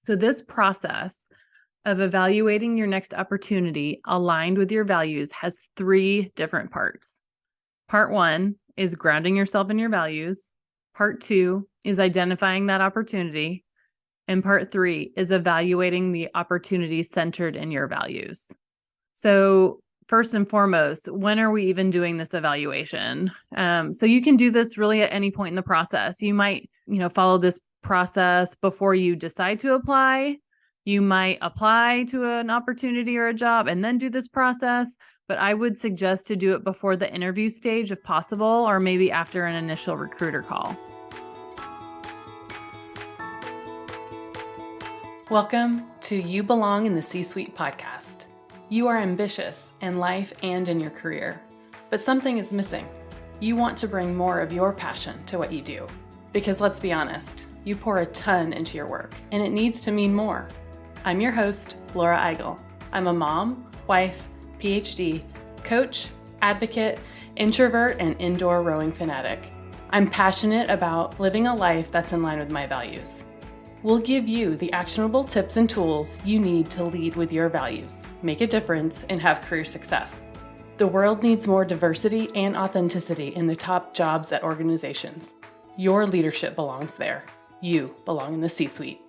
So this process of evaluating your next opportunity aligned with your values has 3 different parts. Part 1 is grounding yourself in your values. Part 2 is identifying that opportunity. And part 3 is evaluating the opportunity centered in your values. So first and foremost, when are we even doing this evaluation? So you can do this really at any point in the process. You might, follow this process before you decide to apply. You might apply to an opportunity or a job and then do this process, but I would suggest to do it before the interview stage if possible, or maybe after an initial recruiter call. Welcome to You Belong in the C-Suite podcast. You are ambitious in life and in your career, but something is missing. You want to bring more of your passion to what you do. Because let's be honest, you pour a ton into your work, and it needs to mean more. I'm your host, Laura Eigel. I'm a mom, wife, PhD, coach, advocate, introvert, and indoor rowing fanatic. I'm passionate about living a life that's in line with my values. We'll give you the actionable tips and tools you need to lead with your values, make a difference, and have career success. The world needs more diversity and authenticity in the top jobs at organizations. Your leadership belongs there. You belong in the C-Suite.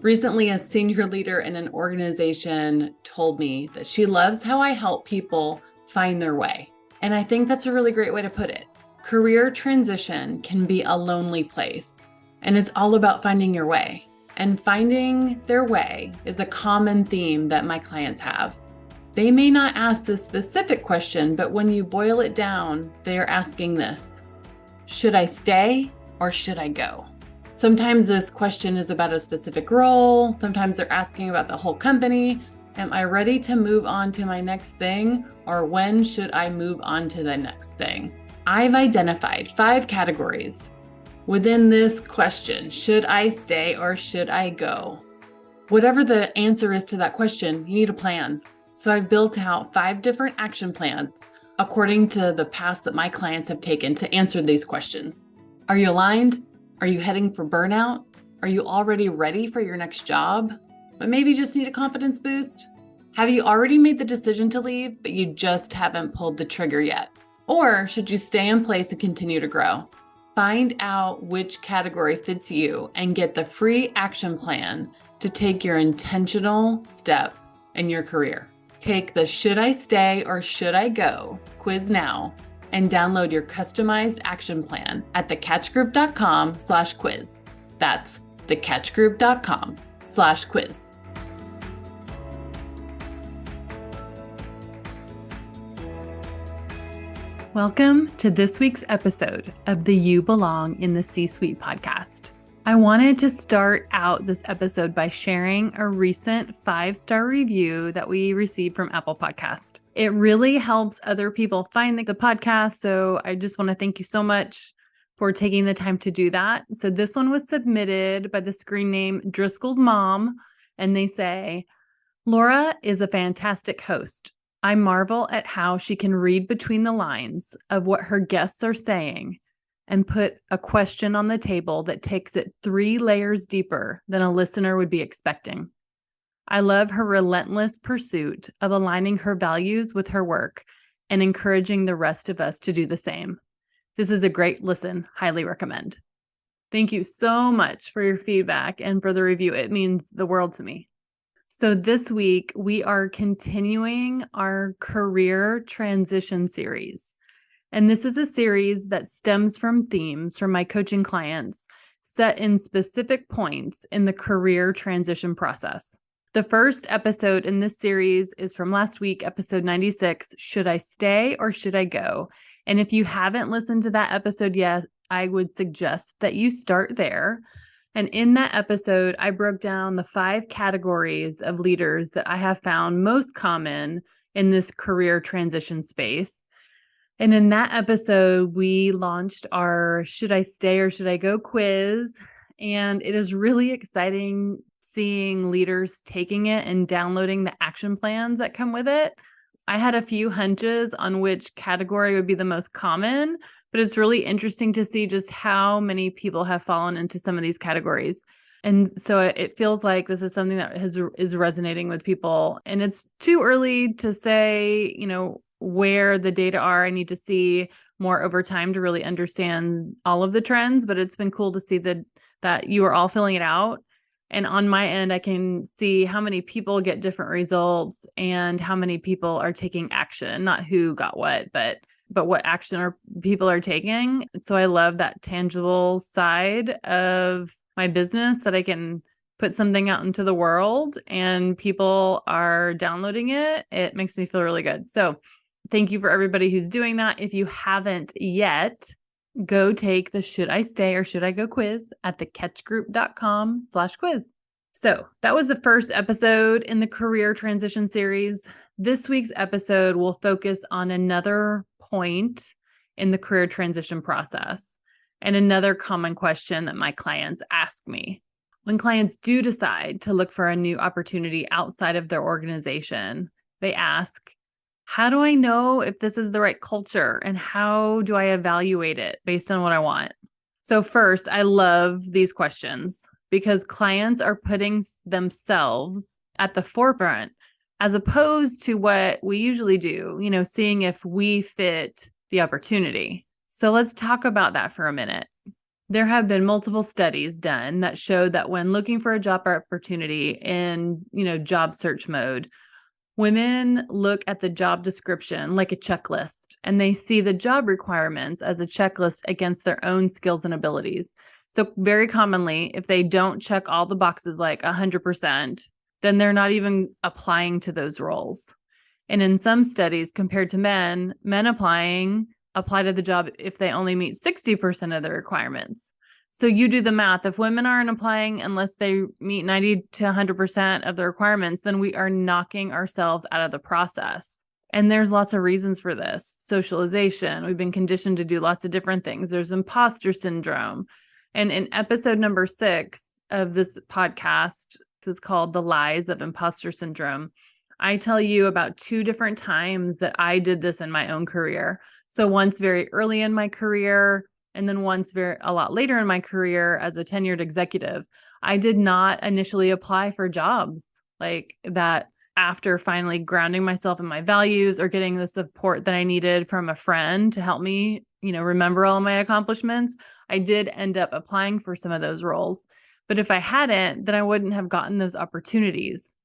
Recently, a senior leader in an organization told me that she loves how I help people find their way. And I think that's a really great way to put it. Career transition can be a lonely place, and it's all about finding your way. And finding their way is a common theme that my clients have. They may not ask this specific question, but when you boil it down, they are asking this: should I stay or should I go? Sometimes this question is about a specific role. Sometimes they're asking about the whole company. Am I ready to move on to my next thing? Or when should I move on to the next thing? I've identified 5 categories within this question: should I stay or should I go? Whatever the answer is to that question, you need a plan. So I've built out 5 different action plans according to the paths that my clients have taken to answer these questions. Are you aligned? Are you heading for burnout? Are you already ready for your next job, but maybe just need a confidence boost? Have you already made the decision to leave, but you just haven't pulled the trigger yet? Or should you stay in place and continue to grow? Find out which category fits you and get the free action plan to take your intentional step in your career. Take the Should I Stay or Should I Go quiz now and download your customized action plan at thecatchgroup.com/quiz. That's thecatchgroup.com/quiz. Welcome to this week's episode of the You Belong in the C-Suite podcast. I wanted to start out this episode by sharing a recent 5-star review that we received from Apple Podcast. It really helps other people find the podcast, so I just want to thank you so much for taking the time to do that. So this one was submitted by the screen name Driscoll's Mom, and they say, Laura is a fantastic host. I marvel at how she can read between the lines of what her guests are saying and put a question on the table that takes it 3 layers deeper than a listener would be expecting. I love her relentless pursuit of aligning her values with her work and encouraging the rest of us to do the same. This is a great listen. Highly recommend. Thank you so much for your feedback and for the review. It means the world to me. So this week, we are continuing our career transition series. And this is a series that stems from themes from my coaching clients set in specific points in the career transition process. The first episode in this series is from last week, episode 96, Should I Stay or Should I Go? And if you haven't listened to that episode yet, I would suggest that you start there. And in that episode, I broke down the 5 categories of leaders that I have found most common in this career transition space. And in that episode, we launched our Should I Stay or Should I Go quiz. And it is really exciting seeing leaders taking it and downloading the action plans that come with it. I had a few hunches on which category would be the most common, but it's really interesting to see just how many people have fallen into some of these categories. And so it feels like this is something that is resonating with people. And it's too early to say, where the data are. I need to see more over time to really understand all of the trends, but it's been cool to see that you are all filling it out. And on my end, I can see how many people get different results and how many people are taking action, not who got what, but what action people are taking. So I love that tangible side of my business, that I can put something out into the world and people are downloading it. It makes me feel really good. So thank you for everybody who's doing that. If you haven't yet, go take the Should I Stay or Should I Go quiz at thecatchgroup.com/quiz. So that was the first episode in the career transition series. This week's episode will focus on another point in the career transition process and another common question that my clients ask me. When clients do decide to look for a new opportunity outside of their organization, they ask, how do I know if this is the right culture, and how do I evaluate it based on what I want? So first, I love these questions because clients are putting themselves at the forefront as opposed to what we usually do, seeing if we fit the opportunity. So let's talk about that for a minute. There have been multiple studies done that show that when looking for a job opportunity in, job search mode, women look at the job description like a checklist, and they see the job requirements as a checklist against their own skills and abilities. So very commonly, if they don't check all the boxes like 100%, then they're not even applying to those roles. And in some studies, compared to men apply to the job if they only meet 60% of the requirements. So you do the math. If women aren't applying unless they meet 90 to 100% of the requirements, then we are knocking ourselves out of the process. And there's lots of reasons for this. Socialization. We've been conditioned to do lots of different things. There's imposter syndrome. And in episode number 6 of this podcast, this is called The Lies of Imposter Syndrome. I tell you about 2 different times that I did this in my own career. So once very early in my career, and then once a lot later in my career as a tenured executive. I did not initially apply for jobs like that after finally grounding myself in my values or getting the support that I needed from a friend to help me, remember all my accomplishments. I did end up applying for some of those roles. But if I hadn't, then I wouldn't have gotten those opportunities.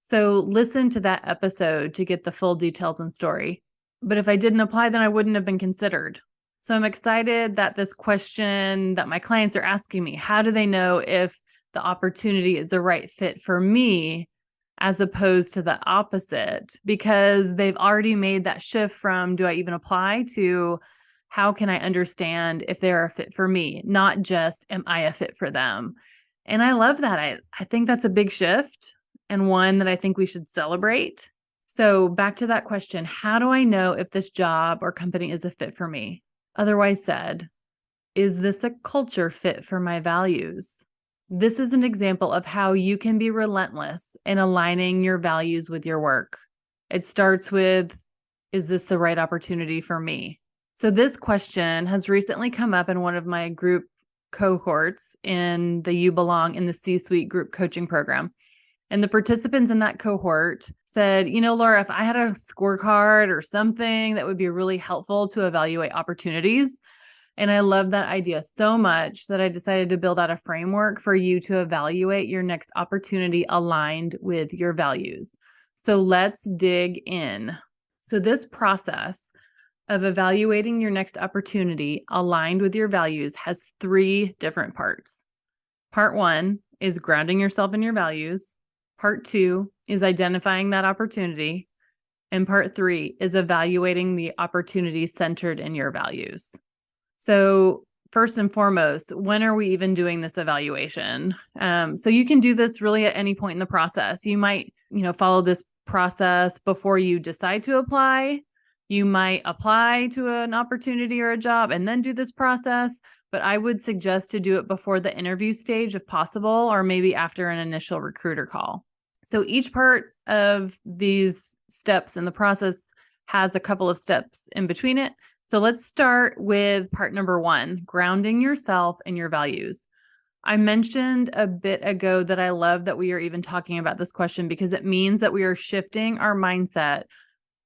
So listen to that episode to get the full details and story. But if I didn't apply, then I wouldn't have been considered. So I'm excited that this question that my clients are asking me, how do they know if the opportunity is the right fit for me, as opposed to the opposite? Because they've already made that shift from, do I even apply, to how can I understand if they're a fit for me, not just, am I a fit for them? And I love that. I think that's a big shift, and one that I think we should celebrate. So back to that question, how do I know if this job or company is a fit for me? Otherwise said, is this a culture fit for my values? This is an example of how you can be relentless in aligning your values with your work. It starts with, is this the right opportunity for me? So this question has recently come up in one of my group cohorts in the You Belong in the C-Suite group coaching program. And the participants in that cohort said, Laura, if I had a scorecard or something that would be really helpful to evaluate opportunities. And I love that idea so much that I decided to build out a framework for you to evaluate your next opportunity aligned with your values. So let's dig in. So this process of evaluating your next opportunity aligned with your values has 3 different parts. Part 1 is grounding yourself in your values. Part 2 is identifying that opportunity. And part 3 is evaluating the opportunity centered in your values. So first and foremost, when are we even doing this evaluation? So you can do this really at any point in the process. You might, follow this process before you decide to apply. You might apply to an opportunity or a job and then do this process. But I would suggest to do it before the interview stage if possible, or maybe after an initial recruiter call. So each part of these steps in the process has a couple of steps in between it. So let's start with part number 1, grounding yourself in your values. I mentioned a bit ago that I love that we are even talking about this question because it means that we are shifting our mindset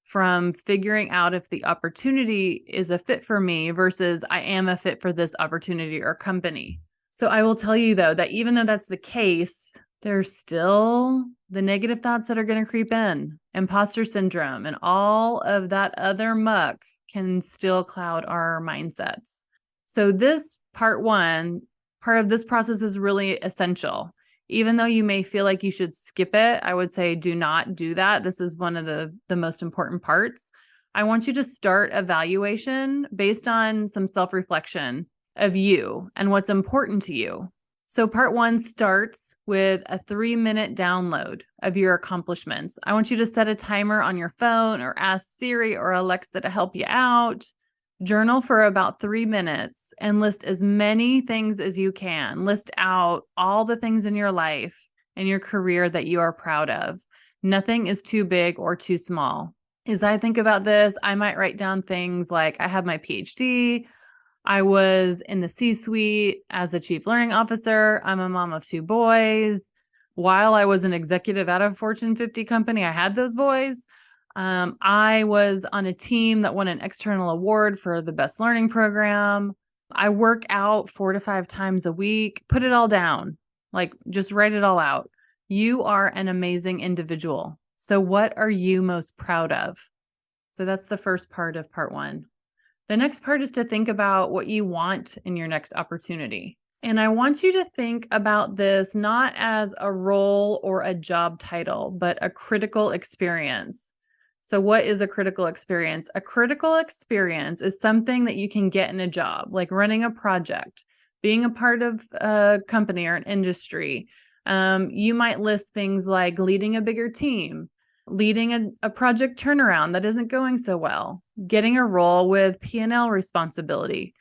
from figuring out if the opportunity is a fit for me versus I am a fit for this opportunity or company. So I will tell you though, that even though that's the case, there's still the negative thoughts that are going to creep in, imposter syndrome, and all of that other muck can still cloud our mindsets. So this part 1, part of this process is really essential. Even though you may feel like you should skip it, I would say do not do that. This is one of the most important parts. I want you to start evaluation based on some self-reflection of you and what's important to you. So part 1 starts with a 3-minute download of your accomplishments. I want you to set a timer on your phone or ask Siri or Alexa to help you out. Journal for about 3 minutes and list as many things as you can. List out all the things in your life and your career that you are proud of. Nothing is too big or too small. As I think about this, I might write down things like I have my PhD. I was in the C-suite as a chief learning officer. I'm a mom of 2 boys. While I was an executive at a Fortune 50 company, I had those boys. I was on a team that won an external award for the best learning program. I work out 4 to 5 times a week. Put it all down. Like, just write it all out. You are an amazing individual. So what are you most proud of? So that's the first part of part 1. The next part is to think about what you want in your next opportunity. And I want you to think about this not as a role or a job title, but a critical experience. So what is a critical experience? A critical experience is something that you can get in a job, like running a project, being a part of a company or an industry. You might list things like leading a bigger team, leading a project turnaround that isn't going so well, getting a role with P&L responsibility.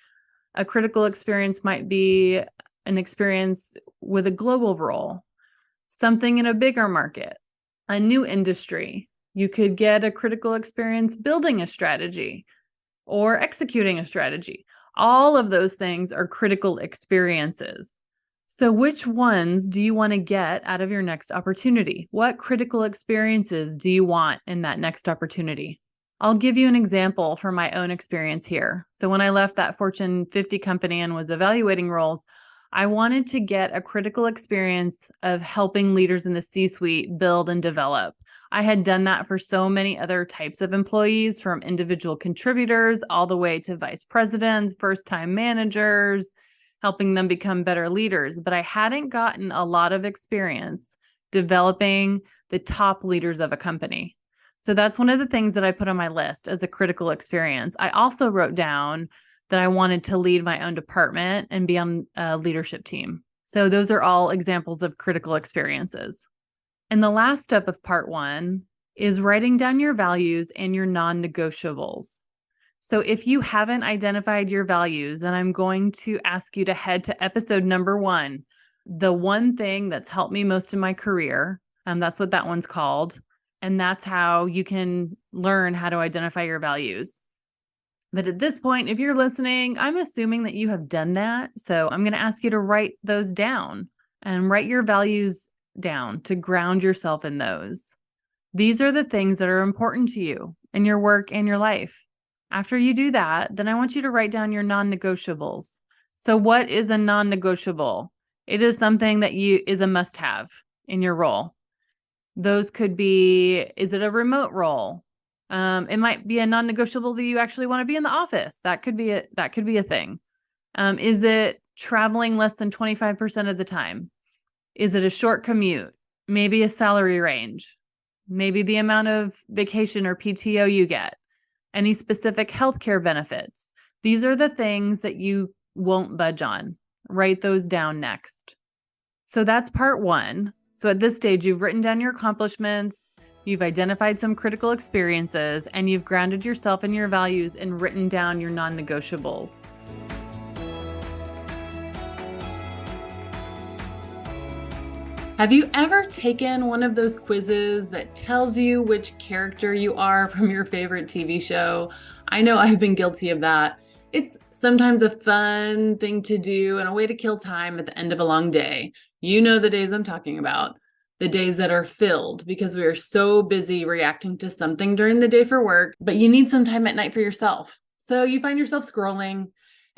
A critical experience might be an experience with a global role, something in a bigger market, a new industry. You could get a critical experience building a strategy or executing a strategy. All of those things are critical experiences. So which ones do you want to get out of your next opportunity? What critical experiences do you want in that next opportunity? I'll give you an example from my own experience here. So when I left that Fortune 50 company and was evaluating roles, I wanted to get a critical experience of helping leaders in the C-suite build and develop. I had done that for so many other types of employees, from individual contributors all the way to vice presidents, first-time managers, helping them become better leaders. But I hadn't gotten a lot of experience developing the top leaders of a company. So that's one of the things that I put on my list as a critical experience. I also wrote down that I wanted to lead my own department and be on a leadership team. So those are all examples of critical experiences. And the last step of part 1 is writing down your values and your non-negotiables. So if you haven't identified your values, then I'm going to ask you to head to episode number 1, the one thing that's helped me most in my career. That's what that one's called. And that's how you can learn how to identify your values. But at this point, if you're listening, I'm assuming that you have done that. So I'm going to ask you to write those down and write your values down to ground yourself in those. These are the things that are important to you in your work and your life. After you do that, then I want you to write down your non-negotiables. So what is a non-negotiable? It is something that is a must-have in your role. Those could be, is it a remote role? It might be a non-negotiable that you actually want to be in the office. That could be a thing. Is it traveling less than 25% of the time? Is it a short commute? Maybe a salary range? Maybe the amount of vacation or PTO you get? Any specific healthcare benefits? These are the things that you won't budge on. Write those down next. So that's part 1. So at this stage, you've written down your accomplishments, you've identified some critical experiences, and you've grounded yourself in your values and written down your non-negotiables. Have you ever taken one of those quizzes that tells you which character you are from your favorite TV show? I know I've been guilty of that. It's sometimes a fun thing to do and a way to kill time at the end of a long day. You know the days I'm talking about, the days that are filled because we are so busy reacting to something during the day for work, but you need some time at night for yourself. So you find yourself scrolling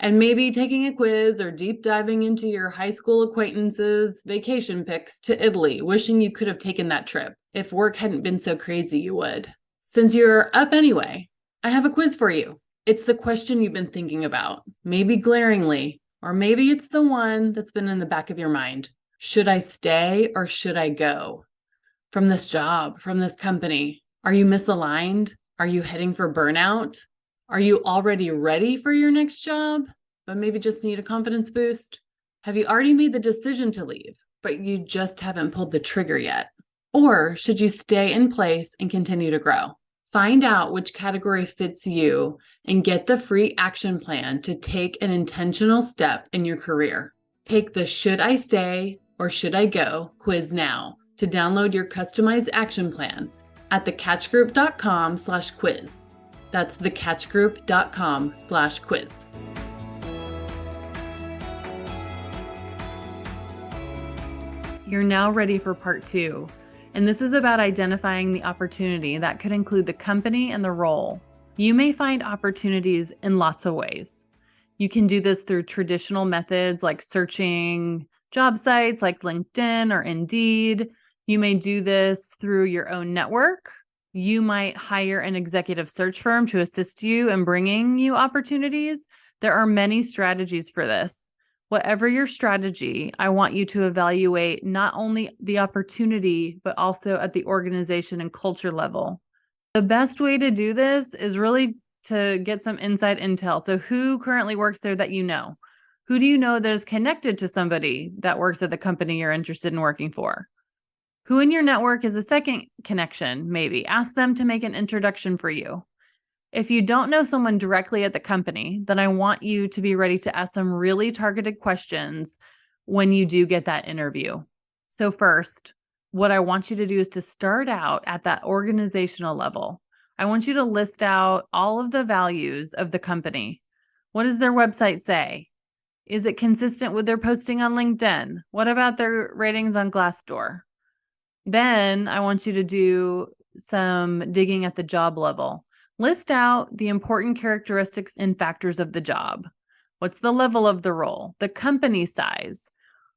and maybe taking a quiz or deep diving into your high school acquaintances' vacation pics to Italy, wishing you could have taken that trip. If work hadn't been so crazy, you would. Since you're up anyway, I have a quiz for you. It's the question you've been thinking about, maybe glaringly, or maybe it's the one that's been in the back of your mind. Should I stay or should I go? From this job, from this company, are you misaligned? Are you heading for burnout? Are you already ready for your next job, but maybe just need a confidence boost? Have you already made the decision to leave, but you just haven't pulled the trigger yet? Or should you stay in place and continue to grow? Find out which category fits you and get the free action plan to take an intentional step in your career. Take the Should I Stay or Should I Go quiz now to download your customized action plan at thecatchgroup.com/quiz. That's thecatchgroup.com/quiz. You're now ready for part 2. And this is about identifying the opportunity that could include the company and the role. You may find opportunities in lots of ways. You can do this through traditional methods like searching job sites like LinkedIn or Indeed. You may do this through your own network. You might hire an executive search firm to assist you in bringing you opportunities. There are many strategies for this. Whatever your strategy, I want you to evaluate not only the opportunity, but also at the organization and culture level. The best way to do this is really to get some inside intel. So who currently works there that you know? Who do you know that is connected to somebody that works at the company you're interested in working for? Who in your network is a second connection, maybe? Ask them to make an introduction for you. If you don't know someone directly at the company, then I want you to be ready to ask some really targeted questions when you do get that interview. So first, what I want you to do is to start out at that organizational level. I want you to list out all of the values of the company. What does their website say? Is it consistent with their posting on LinkedIn? What about their ratings on Glassdoor? Then I want you to do some digging at the job level. List out the important characteristics and factors of the job. What's the level of the role? The company size?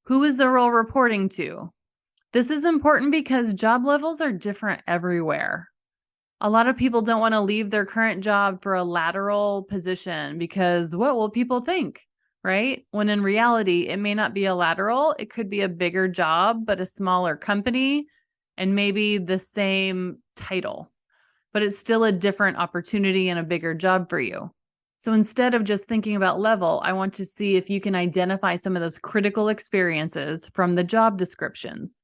Who is the role reporting to? This is important because job levels are different everywhere. A lot of people don't want to leave their current job for a lateral position because what will people think, right? When in reality, it may not be a lateral. It could be a bigger job, but a smaller company and maybe the same title. But it's still a different opportunity and a bigger job for you. So instead of just thinking about level, I want to see if you can identify some of those critical experiences from the job descriptions.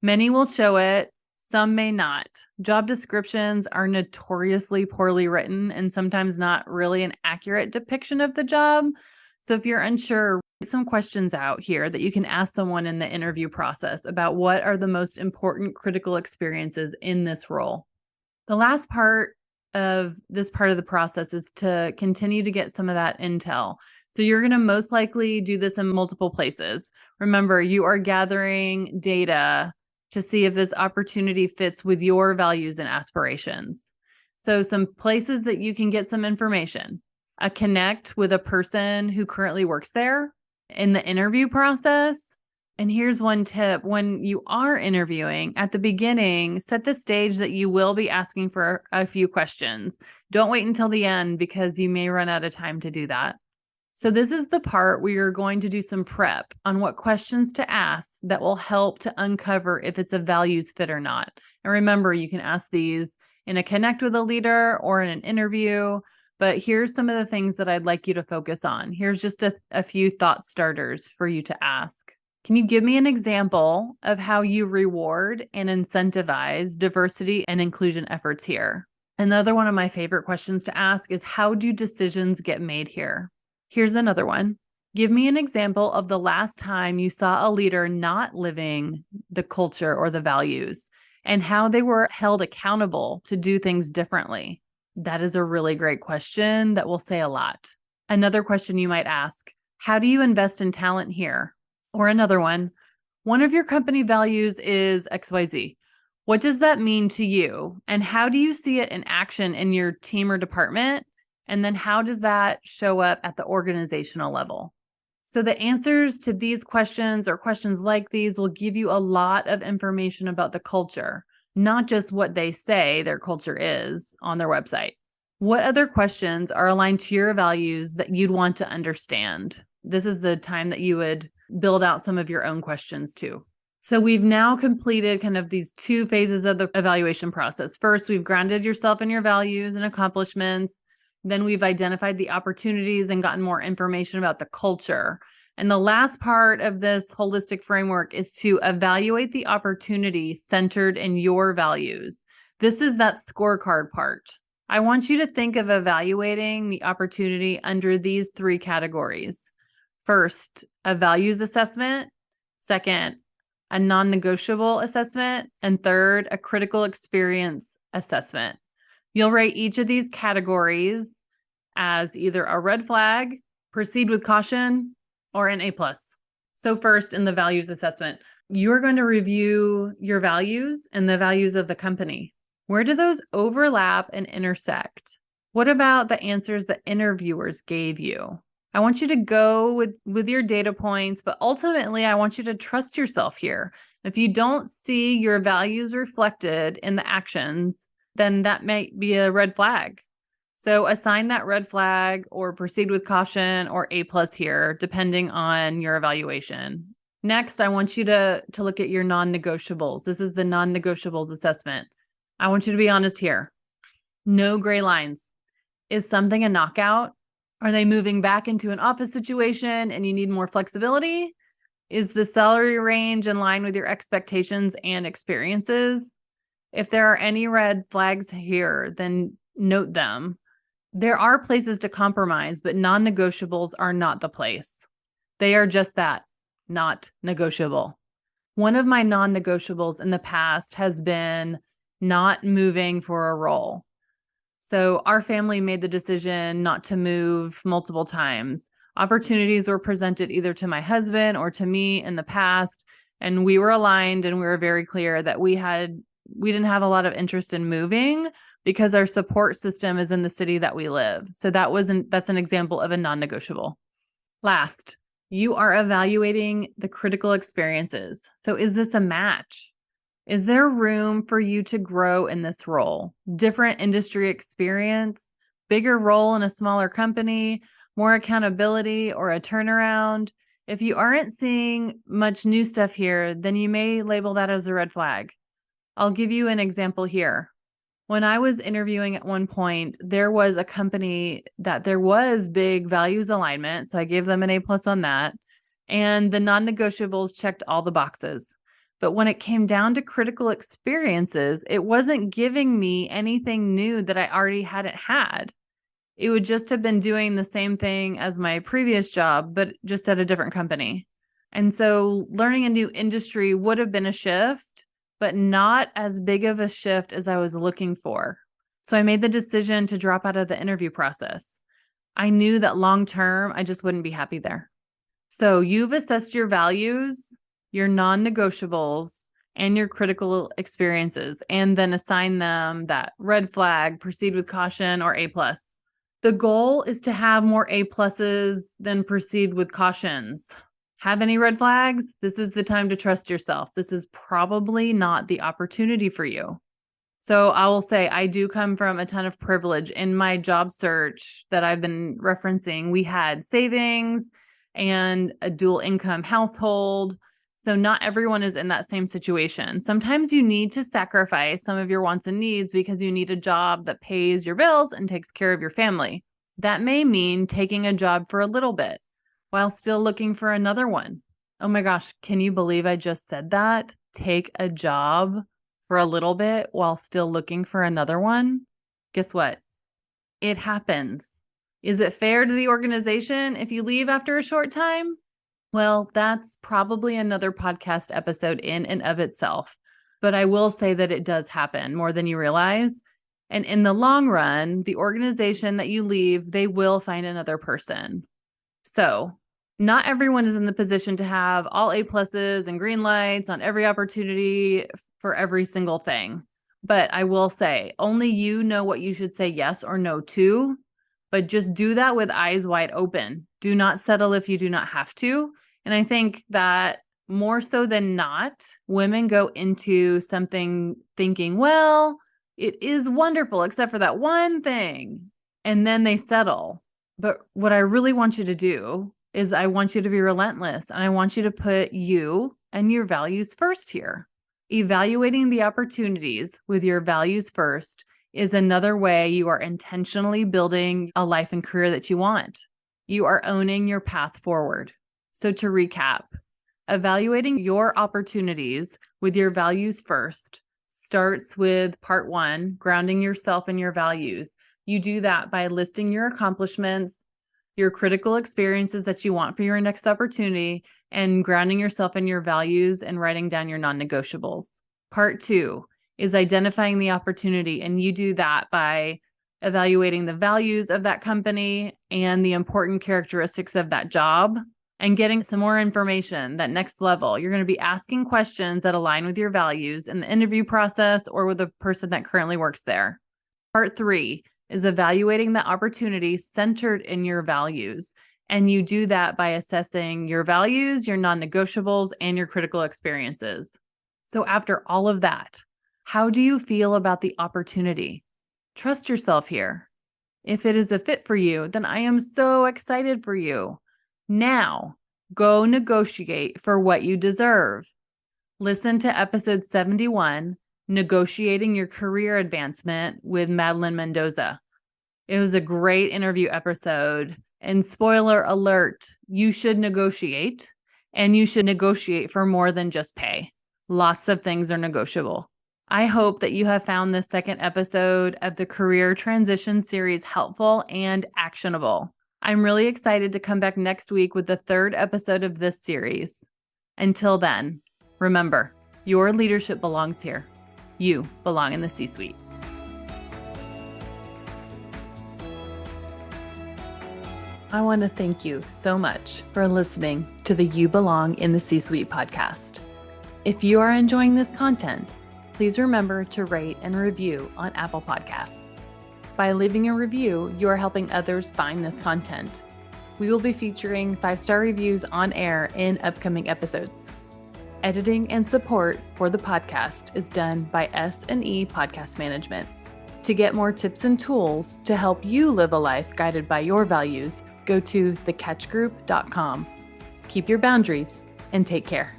Many will show it, some may not. Job descriptions are notoriously poorly written and sometimes not really an accurate depiction of the job. So if you're unsure, write some questions out here that you can ask someone in the interview process about what are the most important critical experiences in this role. The last part of this part of the process is to continue to get some of that intel. So you're going to most likely do this in multiple places. Remember, you are gathering data to see if this opportunity fits with your values and aspirations. So some places that you can get some information. Connect with a person who currently works there in the interview process. And here's one tip. When you are interviewing at the beginning, set the stage that you will be asking for a few questions. Don't wait until the end because you may run out of time to do that. So this is the part where you're going to do some prep on what questions to ask that will help to uncover if it's a values fit or not. And remember, you can ask these in a connect with a leader or in an interview, but here's some of the things that I'd like you to focus on. Here's just a few thought starters for you to ask. Can you give me an example of how you reward and incentivize diversity and inclusion efforts here? Another one of my favorite questions to ask is, how do decisions get made here? Here's another one. Give me an example of the last time you saw a leader not living the culture or the values and how they were held accountable to do things differently. That is a really great question that will say a lot. Another question you might ask, how do you invest in talent here? Or another one of your company values is XYZ. What does that mean to you? And how do you see it in action in your team or department? And then how does that show up at the organizational level? So the answers to these questions or questions like these will give you a lot of information about the culture, not just what they say their culture is on their website. What other questions are aligned to your values that you'd want to understand? This is the time that you would build out some of your own questions too. So we've now completed kind of these two phases of the evaluation process. First, we've grounded yourself in your values and accomplishments. Then we've identified the opportunities and gotten more information about the culture. And the last part of this holistic framework is to evaluate the opportunity centered in your values. This is that scorecard part. I want you to think of evaluating the opportunity under these three categories. First, a values assessment. Second, a non-negotiable assessment. And third, a critical experience assessment. You'll rate each of these categories as either a red flag, proceed with caution, or an A+. So first, in the values assessment, you're going to review your values and the values of the company. Where do those overlap and intersect? What about the answers that interviewers gave you? I want you to go with your data points, but ultimately, I want you to trust yourself here. If you don't see your values reflected in the actions, then that might be a red flag. So assign that red flag or proceed with caution or A+ here, depending on your evaluation. Next, I want you to look at your non-negotiables. This is the non-negotiables assessment. I want you to be honest here. No gray lines. Is something a knockout? Are they moving back into an office situation and you need more flexibility? Is the salary range in line with your expectations and experiences? If there are any red flags here, then note them. There are places to compromise, but non-negotiables are not the place. They are just that, not negotiable. One of my non-negotiables in the past has been not moving for a role. So our family made the decision not to move multiple times. Opportunities were presented either to my husband or to me in the past, and we were aligned and we were very clear that we didn't have a lot of interest in moving because our support system is in the city that we live. So that's an example of a non-negotiable. Last, you are evaluating the critical experiences. So is this a match? Is there room for you to grow in this role? Different industry experience, bigger role in a smaller company, more accountability or a turnaround? If you aren't seeing much new stuff here, then you may label that as a red flag. I'll give you an example here. When I was interviewing at one point, there was a company that there was big values alignment. So I gave them an A+ on that. And the non-negotiables checked all the boxes. But when it came down to critical experiences, it wasn't giving me anything new that I already hadn't had. It would just have been doing the same thing as my previous job, but just at a different company. And so learning a new industry would have been a shift, but not as big of a shift as I was looking for. So I made the decision to drop out of the interview process. I knew that long term, I just wouldn't be happy there. So you've assessed your values, your non-negotiables, and your critical experiences, and then assign them that red flag, proceed with caution, or A+. The goal is to have more A+ than proceed with cautions. Have any red flags? This is the time to trust yourself. This is probably not the opportunity for you. So I will say I do come from a ton of privilege. In my job search that I've been referencing, we had savings and a dual income household. So not everyone is in that same situation. Sometimes you need to sacrifice some of your wants and needs because you need a job that pays your bills and takes care of your family. That may mean taking a job for a little bit while still looking for another one. Oh my gosh, can you believe I just said that? Take a job for a little bit while still looking for another one? Guess what? It happens. Is it fair to the organization if you leave after a short time? Well, that's probably another podcast episode in and of itself. But I will say that it does happen more than you realize. And in the long run, the organization that you leave, they will find another person. So not everyone is in the position to have all A pluses and green lights on every opportunity for every single thing. But I will say, only you know what you should say yes or no to, but just do that with eyes wide open. Do not settle if you do not have to. And I think that more so than not, women go into something thinking, well, it is wonderful, except for that one thing. And then they settle. But what I really want you to do is I want you to be relentless, and I want you to put you and your values first here. Evaluating the opportunities with your values first is another way you are intentionally building a life and career that you want. You are owning your path forward. So to recap, evaluating your opportunities with your values first starts with part 1, grounding yourself in your values. You do that by listing your accomplishments, your critical experiences that you want for your next opportunity, and grounding yourself in your values and writing down your non-negotiables. Part 2 is identifying the opportunity, and you do that by evaluating the values of that company and the important characteristics of that job and getting some more information, that next level. You're going to be asking questions that align with your values in the interview process or with the person that currently works there. Part 3 is evaluating the opportunity centered in your values. And you do that by assessing your values, your non-negotiables, and your critical experiences. So after all of that, how do you feel about the opportunity? Trust yourself here. If it is a fit for you, then I am so excited for you. Now, go negotiate for what you deserve. Listen to episode 71, Negotiating Your Career Advancement with Madeline Mendoza. It was a great interview episode. And spoiler alert, you should negotiate, and you should negotiate for more than just pay. Lots of things are negotiable. I hope that you have found this second episode of the Career Transition series helpful and actionable. I'm really excited to come back next week with the third episode of this series. Until then, remember, your leadership belongs here. You belong in the C-suite. I want to thank you so much for listening to the You Belong in the C-Suite podcast. If you are enjoying this content, please remember to rate and review on Apple Podcasts. By leaving a review, you are helping others find this content. We will be featuring 5-star reviews on air in upcoming episodes. Editing and support for the podcast is done by S&E Podcast Management. To get more tips and tools to help you live a life guided by your values, go to thecatchgroup.com. Keep your boundaries and take care.